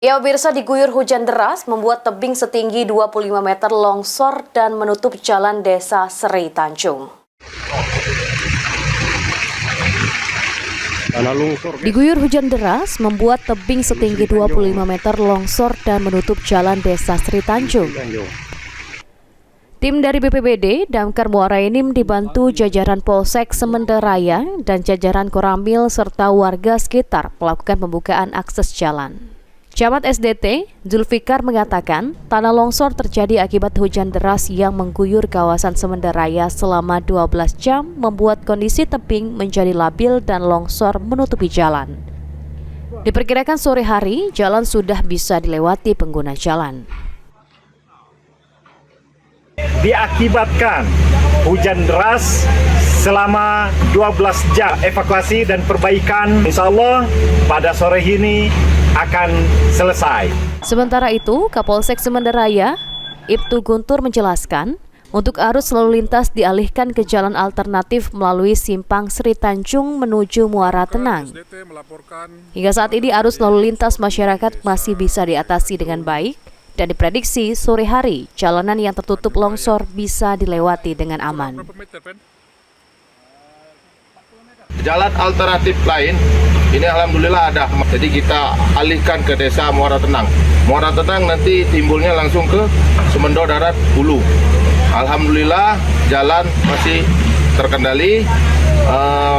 Ya pemirsa, diguyur hujan deras membuat tebing setinggi 25 meter longsor dan menutup jalan desa Seri Tanjung. Diguyur hujan deras membuat tebing setinggi 25 meter longsor dan menutup jalan desa Seri Tanjung. Tim dari BPBD Damkar Muara Enim dibantu jajaran Polsek Semenderaya dan jajaran Koramil serta warga sekitar melakukan pembukaan akses jalan. Camat SDT, Zulfikar mengatakan, tanah longsor terjadi akibat hujan deras yang mengguyur kawasan Semenderaya selama 12 jam membuat kondisi tebing menjadi labil dan longsor menutupi jalan. Diperkirakan sore hari, jalan sudah bisa dilewati pengguna jalan. Diakibatkan hujan deras selama 12 jam, evakuasi dan perbaikan insya Allah pada sore ini akan selesai. Sementara itu, Kapolsek Semenderaya, Ibtu Guntur menjelaskan, untuk arus lalu lintas dialihkan ke jalan alternatif melalui simpang Seri Tanjung menuju Muara Tenang. Hingga saat ini arus lalu lintas masyarakat masih bisa diatasi dengan baik dan diprediksi sore hari jalanan yang tertutup longsor bisa dilewati dengan aman. Jalan alternatif lain ini alhamdulillah ada, jadi kita alihkan ke desa Muara Tenang. Muara Tenang nanti timbulnya langsung ke Semendo Darat Hulu. Alhamdulillah jalan masih terkendali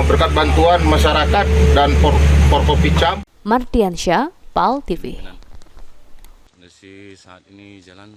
berkat bantuan masyarakat dan Forkopicam. Mardiansyah, PAL TV. Saat ini jalan